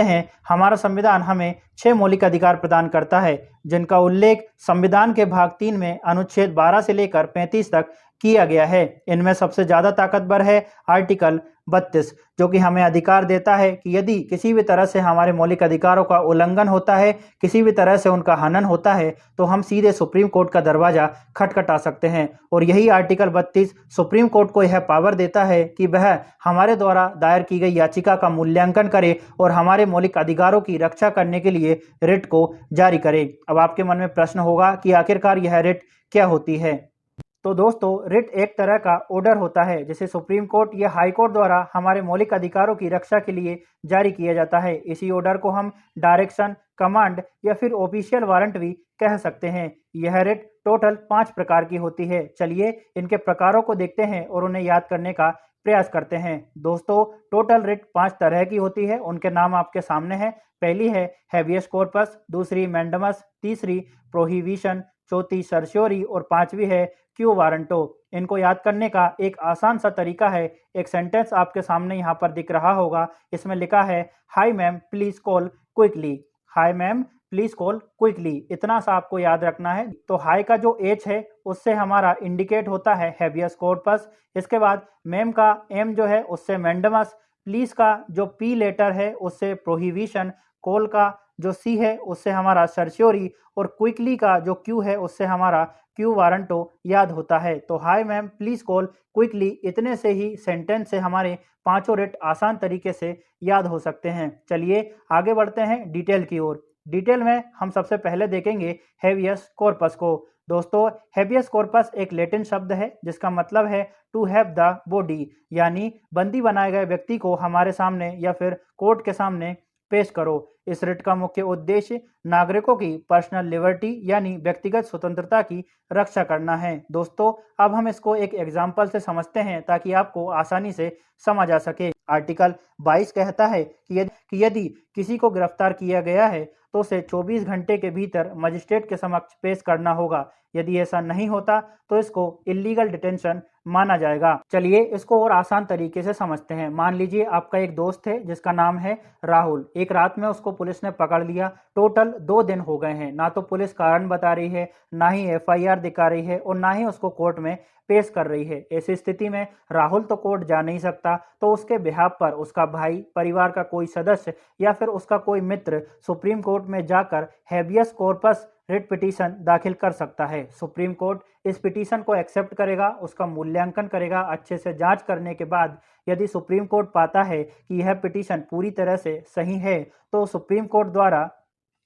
हैं, हमारा संविधान हमें 6 मौलिक अधिकार प्रदान करता है, जिनका उल्लेख संविधान के भाग 3 में अनुच्छेद 12 से लेकर 35 तक किया गया है। इनमें सबसे ज्यादा ताकतवर है आर्टिकल 32, जो कि हमें अधिकार देता है कि यदि किसी भी तरह से हमारे मौलिक अधिकारों का उल्लंघन होता है, किसी भी तरह से उनका हनन होता है, तो हम सीधे सुप्रीम कोर्ट का दरवाजा खटखटा सकते हैं। और यही आर्टिकल 32 सुप्रीम कोर्ट को यह पावर देता है कि वह हमारे द्वारा दायर की गई याचिका का मूल्यांकन करे और हमारे मौलिक अधिकारों की रक्षा करने के लिए रिट को जारी करे। अब आपके मन में प्रश्न होगा कि आखिरकार यह रिट क्या होती है। तो दोस्तों, रिट एक तरह का ऑर्डर होता है जिसे सुप्रीम कोर्ट या हाई कोर्ट द्वारा हमारे मौलिक अधिकारों की रक्षा के लिए जारी किया जाता है। इसी ऑर्डर को हम डायरेक्शन, कमांड या फिर ऑफिशियल वारंट भी कह सकते हैं। यह रिट टोटल 5 प्रकार की होती है। चलिए इनके प्रकारों को देखते हैं और उन्हें याद करने का प्रयास करते हैं। दोस्तों, टोटल रिट 5 तरह की होती है। उनके नाम आपके सामने हैं। पहली है हैबियस कॉर्पस, दूसरी मैंडेमस, तीसरी प्रोहिबिशन, चौथी सर्श्योरी और पांचवी है क्यू वारंटो। इनको याद करने का एक आसान सा तरीका है। एक सेंटेंस आपके सामने यहाँ पर दिख रहा होगा। इसमें लिखा है, hi ma'am please call quickly. Hi ma'am please call quickly, इतना सा आपको याद रखना है। तो हाई का जो एच है उससे हमारा इंडिकेट होता है हैबियस कॉर्पस। इसके बाद मैम का एम जो है उससे मैंडेमस, प्लीज का जो पी लेटर है उससे प्रोहिबिशन, कॉल का जो सी है उससे हमारा सर्श्योरी और क्विकली का जो क्यू है उससे हमारा क्यू वारंटो याद होता है। तो hi ma'am please call quickly, इतने से ही सेंटेंस से हमारे पांचों रिट आसान तरीके से याद हो सकते हैं। चलिए आगे बढ़ते हैं डिटेल की ओर। डिटेल में हम सबसे पहले देखेंगे हैबियस कॉर्पस को। दोस्तों, हैबियस कॉर्पस एक लैटिन शब्द है जिसका मतलब है टू हैव द बॉडी, यानी बंदी बनाए गए व्यक्ति को हमारे सामने या फिर कोर्ट के सामने पेश करो। इस रिट का मुख्य उद्देश्य नागरिकों की पर्सनल लिबर्टी यानी व्यक्तिगत स्वतंत्रता की रक्षा करना है। दोस्तों, अब हम इसको एक एग्जाम्पल से समझते हैं ताकि आपको आसानी से समझ आ सके। आर्टिकल 22 कहता है कि यदि किसी को गिरफ्तार किया गया है तो उसे 24 घंटे के भीतर मजिस्ट्रेट के समक्ष पेश करना होगा। यदि ऐसा नहीं होता तो इसको इलीगल डिटेंशन माना जाएगा। चलिए इसको और आसान तरीके से समझते हैं। मान लीजिए आपका एक दोस्त है जिसका नाम है राहुल। एक रात में उसको पुलिस ने पकड़ लिया। टोटल 2 दिन हो गए हैं, ना तो पुलिस कारण बता रही है, ना ही एफआईआर दिखा रही है और ना ही उसको कोर्ट में पेश कर रही है। ऐसी स्थिति में राहुल तो कोर्ट जा नहीं सकता, तो उसके बिहाफ पर उसका भाई, परिवार का कोई सदस्य या फिर उसका कोई मित्र सुप्रीम कोर्ट में जाकर हैबियस कॉर्पस रिट पिटीशन दाखिल कर सकता है। सुप्रीम कोर्ट इस पिटीशन को एक्सेप्ट करेगा, उसका मूल्यांकन करेगा। अच्छे से जांच करने के बाद यदि सुप्रीम कोर्ट पाता है कि यह पिटीशन पूरी तरह से सही है, तो सुप्रीम कोर्ट द्वारा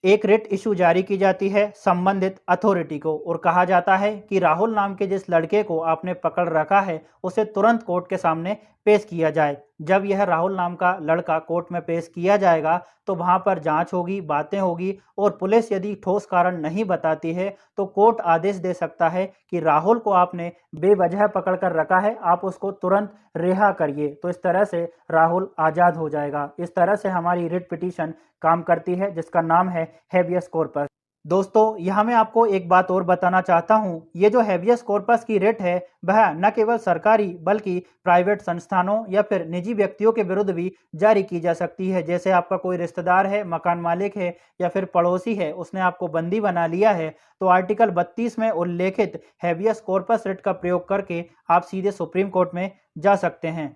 एक रिट इशू जारी की जाती है संबंधित अथॉरिटी को और कहा जाता है कि राहुल नाम के जिस लड़के को आपने पकड़ रखा है उसे तुरंत कोर्ट के सामने पेश किया जाए। जब यह राहुल नाम का लड़का कोर्ट में पेश किया जाएगा तो वहां पर जांच होगी, बातें होगी और पुलिस यदि ठोस कारण नहीं बताती है तो कोर्ट आदेश दे सकता है कि राहुल को आपने बेवजह पकड़ कर रखा है, आप उसको तुरंत रिहा करिए। तो इस तरह से राहुल आजाद हो जाएगा। इस तरह से हमारी रिट पिटीशन काम करती है जिसका नाम है हैबियस कॉर्पस। दोस्तों, यहाँ मैं आपको एक बात और बताना चाहता हूँ। ये जो हैबियस कॉर्पस की रिट है वह न केवल सरकारी बल्कि प्राइवेट संस्थानों या फिर निजी व्यक्तियों के विरुद्ध भी जारी की जा सकती है। जैसे आपका कोई रिश्तेदार है, मकान मालिक है या फिर पड़ोसी है, उसने आपको बंदी बना लिया है, तो आर्टिकल 32 में उल्लेखित हैबियस कॉर्पस रिट का प्रयोग करके आप सीधे सुप्रीम कोर्ट में जा सकते हैं।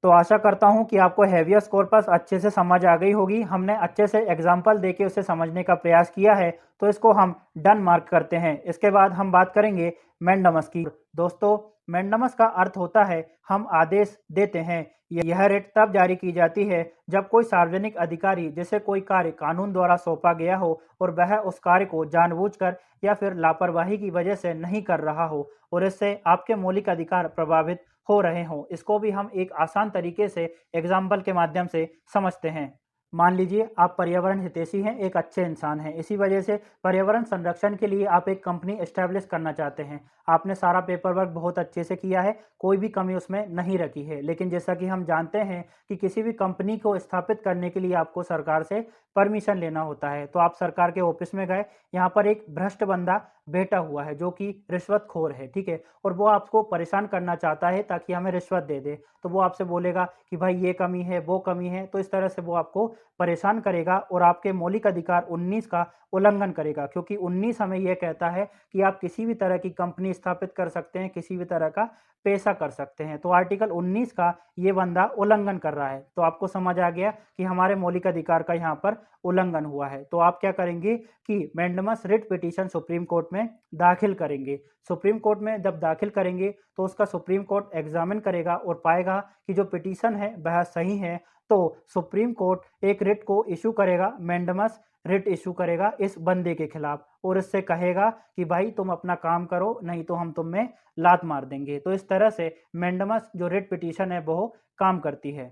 तो आशा करता हूं कि आपको हैबियस कॉर्पस अच्छे से समझ आ गई होगी। हमने अच्छे से एग्जाम्पल देके उसे समझने का प्रयास किया है, तो इसको हम डन मार्क करते हैं। इसके बाद हम बात करेंगे मैंडेमस की। दोस्तों, मैंडेमस का अर्थ होता है हम आदेश देते हैं। यह रिट तब जारी की जाती है जब कोई सार्वजनिक अधिकारी जिसे कोई कार्य कानून द्वारा सौंपा गया हो और वह उस कार्य को जानबूझकर या फिर लापरवाही की वजह से नहीं कर रहा हो और इससे आपके मौलिक अधिकार प्रभावित हो रहे हों। इसको भी हम एक आसान तरीके से एग्जाम्पल के माध्यम से समझते हैं। मान लीजिए आप पर्यावरण हितैषी हैं, एक अच्छे इंसान हैं। इसी वजह से पर्यावरण संरक्षण के लिए आप एक कंपनी एस्टैब्लिश करना चाहते हैं। आपने सारा पेपर वर्क बहुत अच्छे से किया है, कोई भी कमी उसमें नहीं रखी है। लेकिन जैसा कि हम जानते हैं कि किसी भी कंपनी को स्थापित करने के लिए आपको सरकार से परमिशन लेना होता है। तो आप सरकार के ऑफिस में गए, यहाँ पर एक भ्रष्ट बंदा बैठा हुआ है जो कि रिश्वतखोर है, ठीक है, और वो आपको परेशान करना चाहता है ताकि हमें रिश्वत दे दे। तो वो आपसे बोलेगा कि भाई ये कमी है, वो कमी है, तो इस तरह से वो आपको परेशान करेगा और आपके मौलिक अधिकार 19 का उल्लंघन करेगा, क्योंकि 19 हमें यह कहता है कि आप किसी भी तरह की कंपनी स्थापित कर सकते हैं, किसी भी तरह का पैसा कर सकते हैं। तो आर्टिकल 19 का ये बंदा उल्लंघन कर रहा है। तो आपको समझ आ गया कि हमारे मौलिक अधिकार का यहाँ पर उल्लंघन हुआ है। तो आप क्या करेंगे कि mandamus writ petition supreme court में दाखिल करेंगे। सुप्रीम कोर्ट में जब दाखिल करेंगे तो उसका सुप्रीम कोर्ट एग्जामिन करेगा और पाएगा कि जो पिटीशन है वह सही है, तो सुप्रीम कोर्ट एक रिट को इशू करेगा, मैंडेमस रिट इशू करेगा इस बंदे के खिलाफ और इससे कहेगा कि भाई तुम अपना काम करो, नहीं तो हम तुम में लात मार देंगे। तो इस तरह से मैंडेमस जो रिट पिटीशन है वो काम करती है।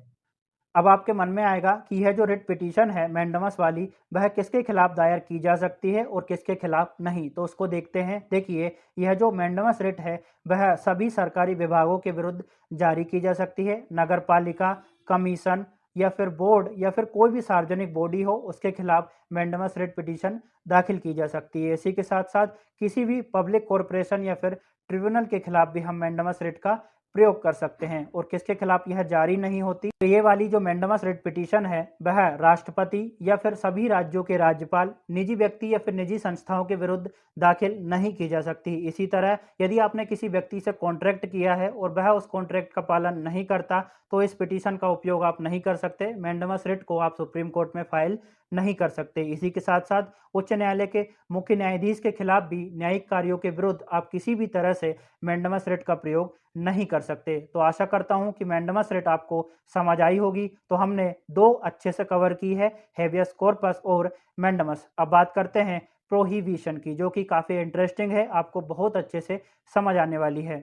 अब आपके मन में आएगा कि यह जो रिट पिटीशन है मैंडेमस वाली, वह किसके खिलाफ दायर की जा सकती है और किसके खिलाफ नहीं, तो उसको देखते हैं। देखिए, यह जो मैंडेमस रिट है वह सभी सरकारी विभागों के विरुद्ध जारी की जा सकती है। नगर पालिका, कमीशन या फिर बोर्ड या फिर कोई भी सार्वजनिक बॉडी हो, उसके खिलाफ मैंडेमस रिट पिटीशन दाखिल की जा सकती है। इसी के साथ साथ किसी भी पब्लिक कॉरपोरेशन या फिर ट्रिब्यूनल के खिलाफ भी हम मैंडेमस रिट का प्रयोग कर सकते हैं। और किसके खिलाफ यह जारी नहीं होती, तो ये वाली जो मैंडेमस रिट पिटीशन है वह राष्ट्रपति या फिर सभी राज्यों के राज्यपाल, निजी व्यक्ति या फिर निजी संस्थाओं के विरुद्ध दाखिल नहीं की जा सकती। इसी तरह यदि आपने किसी व्यक्ति से कॉन्ट्रैक्ट किया है और वह उस कॉन्ट्रैक्ट का पालन नहीं करता, तो इस पिटीशन का उपयोग आप नहीं कर सकते। मैंडेमस रिट को आप सुप्रीम कोर्ट में फाइल नहीं कर सकते। इसी के साथ साथ उच्च न्यायालय के मुख्य न्यायाधीश के खिलाफ भी न्यायिक कार्यों के विरुद्ध आप किसी भी तरह से मैंडेमस रिट का प्रयोग नहीं कर सकते। तो आशा करता हूं कि मैंडेमस रिट आपको समझ आई होगी। तो हमने दो अच्छे से कवर की है, हेबियस कॉर्पस और मैंडेमस। अब बात करते हैं प्रोहिबिशन की, जो कि काफ़ी इंटरेस्टिंग है, आपको बहुत अच्छे से समझ आने वाली है।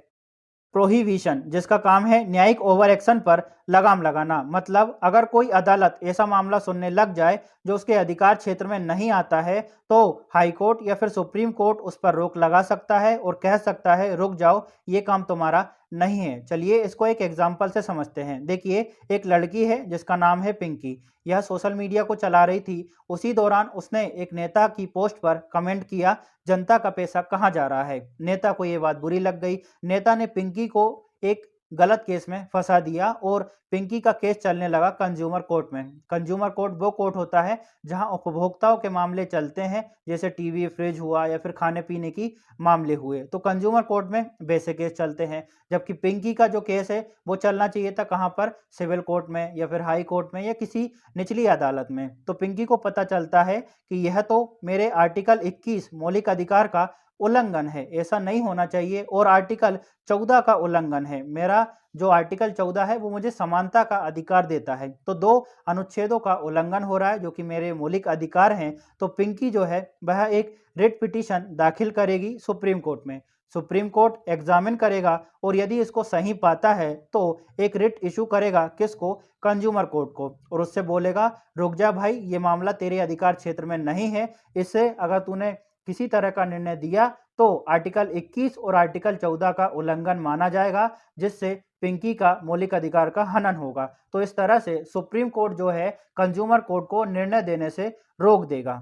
प्रोहिबिशन, जिसका काम है न्यायिक ओवर एक्शन पर लगाम लगाना। मतलब अगर कोई अदालत ऐसा मामला सुनने लग जाए जो उसके अधिकार क्षेत्र में नहीं आता है, तो हाई कोर्ट या फिर सुप्रीम कोर्ट उस पर रोक लगा सकता है और कह सकता है रुक जाओ, ये काम तुम्हारा नहीं है। चलिए इसको एक एग्जाम्पल से समझते हैं। देखिए, एक लड़की है जिसका नाम है पिंकी। यह सोशल मीडिया को चला रही थी। उसी दौरान उसने एक नेता की पोस्ट पर कमेंट किया, जनता का पैसा कहाँ जा रहा है। नेता को ये बात बुरी लग गई। नेता ने पिंकी को एक गलत केस में फंसा दिया और पिंकी का केस चलने लगा कंज्यूमर कोर्ट में। कंज्यूमर कोर्ट वो कोर्ट होता है जहां उपभोक्ताओं के मामले चलते हैं, जैसे टीवी, फ्रिज हुआ या फिर खाने पीने की मामले हुए, तो कंज्यूमर कोर्ट में वैसे केस चलते हैं। जबकि पिंकी का जो केस है वो चलना चाहिए था कहां पर, सिविल कोर्ट में या फिर हाई कोर्ट में या किसी निचली अदालत में। तो पिंकी को पता चलता है कि यह तो मेरे आर्टिकल 21 मौलिक अधिकार का उल्लंघन है, ऐसा नहीं होना चाहिए, और आर्टिकल 14 का उल्लंघन है। मेरा जो आर्टिकल 14 है वो मुझे समानता का अधिकार देता है। तो दो अनुच्छेदों का उल्लंघन हो रहा है जो कि मेरे मौलिक अधिकार हैं। तो पिंकी जो है वह एक रिट पिटीशन दाखिल करेगी सुप्रीम कोर्ट में। सुप्रीम कोर्ट एग्जामिन करेगा और यदि इसको सही पाता है तो एक रिट इशू करेगा, किसको, कंज्यूमर कोर्ट को, और उससे बोलेगा रुक जा भाई, ये मामला तेरे अधिकार क्षेत्र में नहीं है। इससे अगर तूने किसी तरह का निर्णय दिया तो आर्टिकल 21 और आर्टिकल 14 का उल्लंघन माना जाएगा, जिससे पिंकी का मौलिक अधिकार का हनन होगा। तो इस तरह से सुप्रीम कोर्ट जो है कंज्यूमर कोर्ट को निर्णय देने से रोक देगा।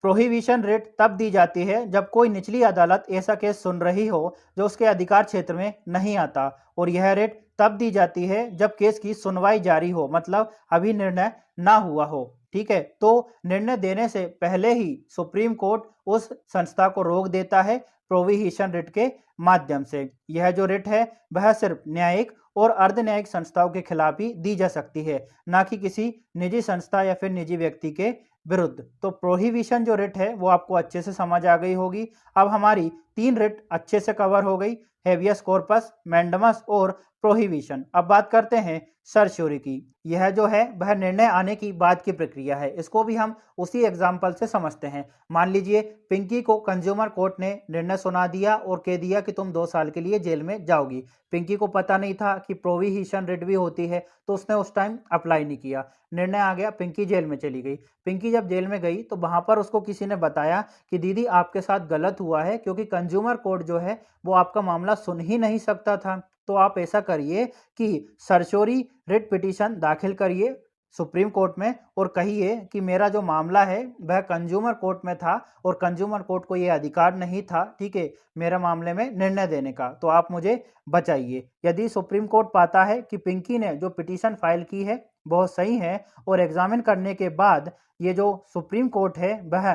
प्रोहिबिशन रिट तब दी जाती है जब कोई निचली अदालत ऐसा केस सुन रही हो जो उसके अधिकार क्षेत्र में नहीं आता, और यह रिट तब दी जाती है जब केस की सुनवाई जारी हो, मतलब अभी निर्णय ना हुआ हो। ठीक है, तो निर्णय देने से पहले ही सुप्रीम कोर्ट उस संस्था को रोक देता है प्रोहिबिशन रिट के माध्यम से। यह जो रिट है वह सिर्फ न्यायिक और अर्ध न्यायिक संस्थाओं के खिलाफ ही दी जा सकती है, ना कि किसी निजी संस्था या फिर निजी व्यक्ति के विरुद्ध। तो प्रोहिबिशन जो रिट है वो आपको अच्छे से समझ आ गई होगी। अब हमारी 3 रिट अच्छे से कवर हो गई, हेबियस कॉर्पस, मैंडेमस और प्रोहिबिशन। अब बात करते हैं सर्च्योरी की। यह जो है वह निर्णय आने की बाद की प्रक्रिया है। इसको भी हम उसी एग्जाम्पल से समझते हैं। मान लीजिए पिंकी को कंज्यूमर कोर्ट ने निर्णय सुना दिया और कह दिया कि तुम 2 साल के लिए जेल में जाओगी। पिंकी को पता नहीं था कि प्रोहिबिशन रिट भी होती है, तो उसने उस टाइम अप्लाई नहीं किया। निर्णय आ गया, पिंकी जेल में चली गई। पिंकी जब जेल में गई तो वहां पर उसको किसी ने बताया कि दीदी आपके साथ गलत हुआ है, क्योंकि कंज्यूमर कोर्ट जो है वो आपका मामला सुन ही नहीं सकता था। तो आप ऐसा करिए कि सर्च्योरी रिट पिटीशन दाखिल करिए सुप्रीम कोर्ट में और कहिए कि मेरा जो मामला है वह कंज्यूमर कोर्ट में था और कंज्यूमर कोर्ट को यह अधिकार नहीं था, ठीक है, मेरे मामले में निर्णय देने का, तो आप मुझे बचाइए। यदि सुप्रीम कोर्ट पाता है कि पिंकी ने जो पिटीशन फाइल की है बहुत सही है और एग्जामिन करने के बाद ये जो सुप्रीम कोर्ट है वह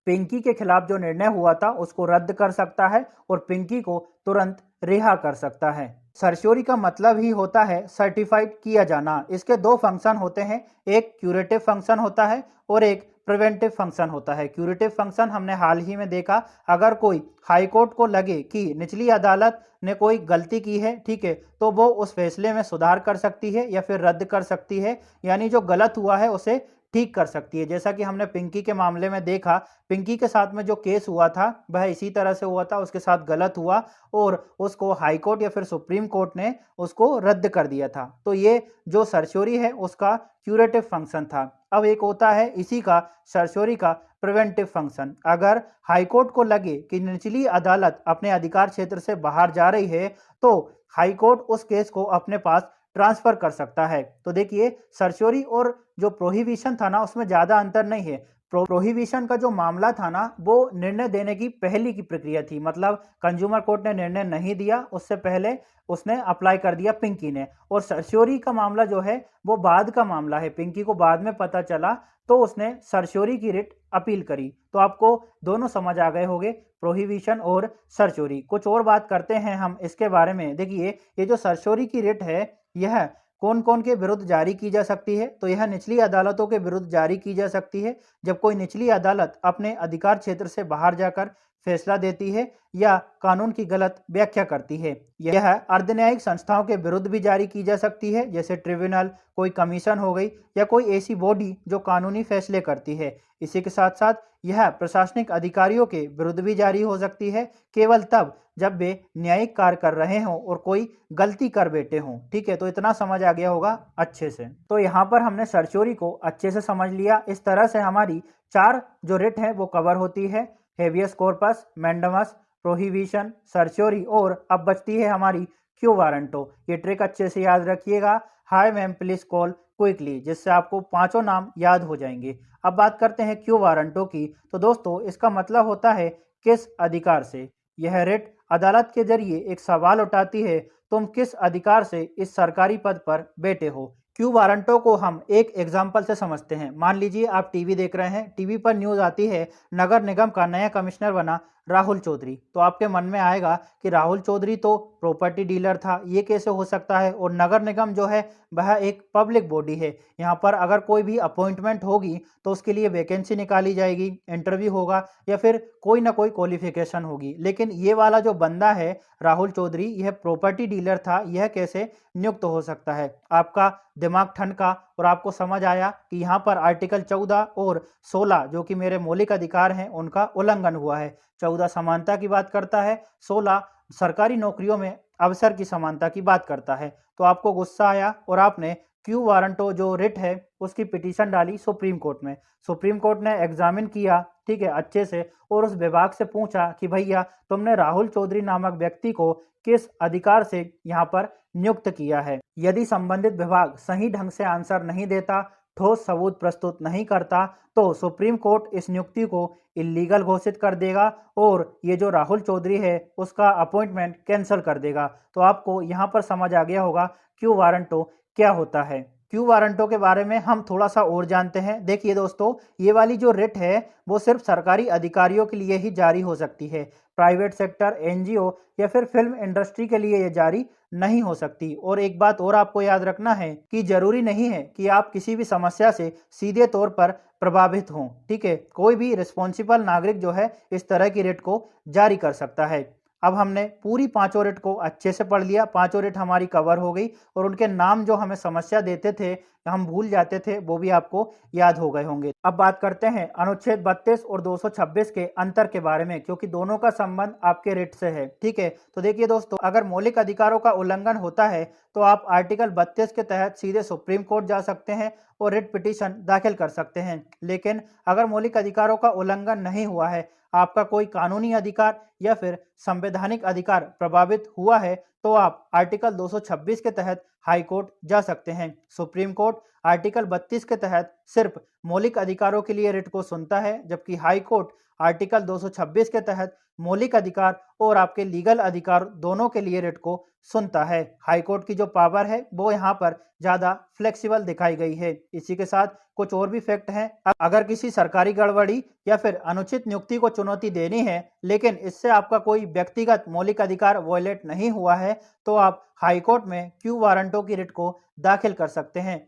पिंकी के खिलाफ जो निर्णय हुआ था उसको रद्द कर सकता है और पिंकी को तुरंत रिहा कर सकता है। सर्श्योरी का मतलब ही होता है सर्टिफाइड किया जाना। इसके दो फंक्शन होते हैं, एक क्यूरेटिव फंक्शन होता है और एक प्रिवेंटिव फंक्शन होता है। क्यूरेटिव फंक्शन हमने हाल ही में देखा, अगर कोई हाई कोर्ट को लगे कि निचली अदालत ने कोई गलती की है, ठीक है, तो वो उस फैसले में सुधार कर सकती है या फिर रद्द कर सकती है, यानी जो गलत हुआ है उसे ठीक कर सकती है। जैसा कि हमने पिंकी के मामले में देखा, पिंकी के साथ में जो केस हुआ था वह इसी तरह से हुआ था, उसके साथ गलत हुआ और उसको हाई कोर्ट या फिर सुप्रीम कोर्ट ने उसको रद्द कर दिया था। तो ये जो सर्श्योरी है उसका क्यूरेटिव फंक्शन था। अब एक होता है इसी का सर्श्योरी का प्रिवेंटिव फंक्शन। अगर हाई कोर्ट को लगे कि निचली अदालत अपने अधिकार क्षेत्र से बाहर जा रही है तो हाई कोर्ट उस केस को अपने पास ट्रांसफर कर सकता है। तो देखिए, सर्श्योरी और जो प्रोहिबिशन था ना उसमें ज्यादा अंतर नहीं है। प्रोहिबिशन का जो मामला था ना वो निर्णय देने की पहली की प्रक्रिया थी, मतलब कंज्यूमर कोर्ट ने निर्णय नहीं दिया उससे पहले उसने अप्लाई कर दिया पिंकी ने। और सर्श्योरी का मामला जो है वो बाद का मामला है, पिंकी को बाद में पता चला तो उसने सर्श्योरी की रिट अपील करी। तो आपको दोनों समझ आ गए होंगे, प्रोहिबिशन और सर्श्योरी। कुछ और बात करते हैं हम इसके बारे में। देखिए, ये जो सर्श्योरी की रिट है यह कौन कौन के विरुद्ध जारी की जा सकती है, तो यह निचली अदालतों के विरुद्ध जारी की जा सकती है जब कोई निचली अदालत अपने अधिकार क्षेत्र से बाहर जाकर फैसला देती है या कानून की गलत व्याख्या करती है। यह अर्धन्यायिक संस्थाओं के विरुद्ध भी जारी की जा सकती है, जैसे ट्रिब्यूनल, कोई कमीशन हो गई या कोई ऐसी बॉडी जो कानूनी फैसले करती है। इसी के साथ साथ यह प्रशासनिक अधिकारियों के विरुद्ध भी जारी हो सकती है, केवल तब जब वे न्यायिक कार्य कर रहे हों और कोई गलती कर बैठे हों। ठीक है, तो इतना समझ आ गया होगा अच्छे से। तो यहाँ पर हमने सर्श्योरी को अच्छे से समझ लिया। इस तरह से हमारी 4 जो रिट है वो कवर होती है, हेबियस कॉर्पस, मैंडमस, प्रोहिबिशन, सर्श्योरी और अब बचती है हमारी क्यू वारंटो। ये ट्रिक अच्छे से याद रखिएगा, hi ma'am please call quickly, जिससे आपको पांचों नाम याद हो जाएंगे। अब बात करते हैं क्यू वारंटो की। तो दोस्तों इसका मतलब होता है किस अधिकार से। यह रिट अदालत के जरिए एक सवाल उठाती है, तुम किस अधिकार से इस सरकारी पद पर बैठे हो। क्यू वारंटो को हम एक एग्जाम्पल से समझते हैं। मान लीजिए आप टीवी देख रहे हैं, टीवी पर न्यूज आती है नगर निगम का नया कमिश्नर बना राहुल चौधरी। तो आपके मन में आएगा कि राहुल चौधरी तो प्रॉपर्टी डीलर था, ये कैसे हो सकता है, और नगर निगम जो है वह एक पब्लिक बॉडी है, यहाँ पर अगर कोई भी अपॉइंटमेंट होगी तो उसके लिए वैकेंसी निकाली जाएगी, इंटरव्यू होगा या फिर कोई ना कोई क्वालिफिकेशन होगी। लेकिन ये वाला जो बंदा है राहुल चौधरी, यह प्रॉपर्टी डीलर था, यह कैसे नियुक्त हो सकता है। आपका दिमाग ठनका और आपको समझ आया कि यहाँ पर आर्टिकल 14 और 16 जो कि मेरे मौलिक अधिकार हैं उनका उल्लंघन हुआ है। 14 समानता की बात करता है, 16 सरकारी नौकरियों में अवसर की समानता की बात करता है। तो आपको गुस्सा आया और आपने क्यू वारंटो जो रिट है उसकी पिटीशन डाली सुप्रीम कोर्ट में। सुप्रीम कोर्ट ने एग्जामिन किया, ठीक है, अच्छे से, और उस विभाग से पूछा कि भैया तुमने राहुल चौधरी नामक व्यक्ति को किस अधिकार से यहाँ पर नियुक्त किया है। यदि संबंधित विभाग सही ढंग से आंसर नहीं देता, ठोस सबूत प्रस्तुत नहीं करता, तो सुप्रीम कोर्ट इस नियुक्ति को इलीगल घोषित कर देगा और ये जो राहुल चौधरी है उसका अपॉइंटमेंट कैंसिल कर देगा। तो आपको यहाँ पर समझ आ गया होगा क्यू वारंटो क्या होता है। क्यू वारंटो के बारे में हम थोड़ा सा और जानते हैं। देखिए दोस्तों, ये वाली जो रिट है वो सिर्फ सरकारी अधिकारियों के लिए ही जारी हो सकती है, प्राइवेट सेक्टर, एनजीओ या फिर फिल्म इंडस्ट्री के लिए ये जारी नहीं हो सकती। और एक बात और आपको याद रखना है कि जरूरी नहीं है कि आप किसी भी समस्या से सीधे तौर पर प्रभावित हों। ठीक है, कोई भी रिस्पॉन्सिबल नागरिक जो है इस तरह की रिट को जारी कर सकता है। अब हमने पूरी पांचों रिट को अच्छे से पढ़ लिया, पांचों रिट हमारी कवर हो गई और उनके नाम जो हमें समस्या देते थे, हम भूल जाते थे, वो भी आपको याद हो गए होंगे। अब बात करते हैं अनुच्छेद 32 और 226 के अंतर के बारे में, क्योंकि दोनों का संबंध आपके रिट से है। ठीक है, तो देखिए दोस्तों, अगर मौलिक अधिकारों का उल्लंघन होता है तो आप आर्टिकल 32 के तहत सीधे सुप्रीम कोर्ट जा सकते हैं और रिट पिटीशन दाखिल कर सकते हैं। लेकिन अगर मौलिक अधिकारों का उल्लंघन नहीं हुआ है, आपका कोई कानूनी अधिकार या फिर संवैधानिक अधिकार प्रभावित हुआ है, तो आप आर्टिकल 226 के तहत हाई कोर्ट जा सकते हैं। सुप्रीम कोर्ट आर्टिकल 32 के तहत सिर्फ मौलिक अधिकारों के लिए रिट को सुनता है, जबकि हाई कोर्ट आर्टिकल 226 के तहत मौलिक अधिकार और आपके लीगल अधिकार दोनों के लिए रिट को सुनता है। हाई कोर्ट की जो पावर है वो यहाँ पर ज़्यादा फ्लेक्सिबल दिखाई गई है। इसी के साथ कुछ और भी फैक्ट हैं। अगर किसी सरकारी गड़बड़ी या फिर अनुचित नियुक्ति को चुनौती देनी है, लेकिन इससे आपका कोई व्यक्तिगत मौलिक अधिकार वॉयलेट नहीं हुआ है, तो आप हाई कोर्ट में क्यू वारंटों की रिट को दाखिल कर सकते हैं।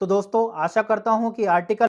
तो दोस्तों, आशा करता हूं कि आर्टिकल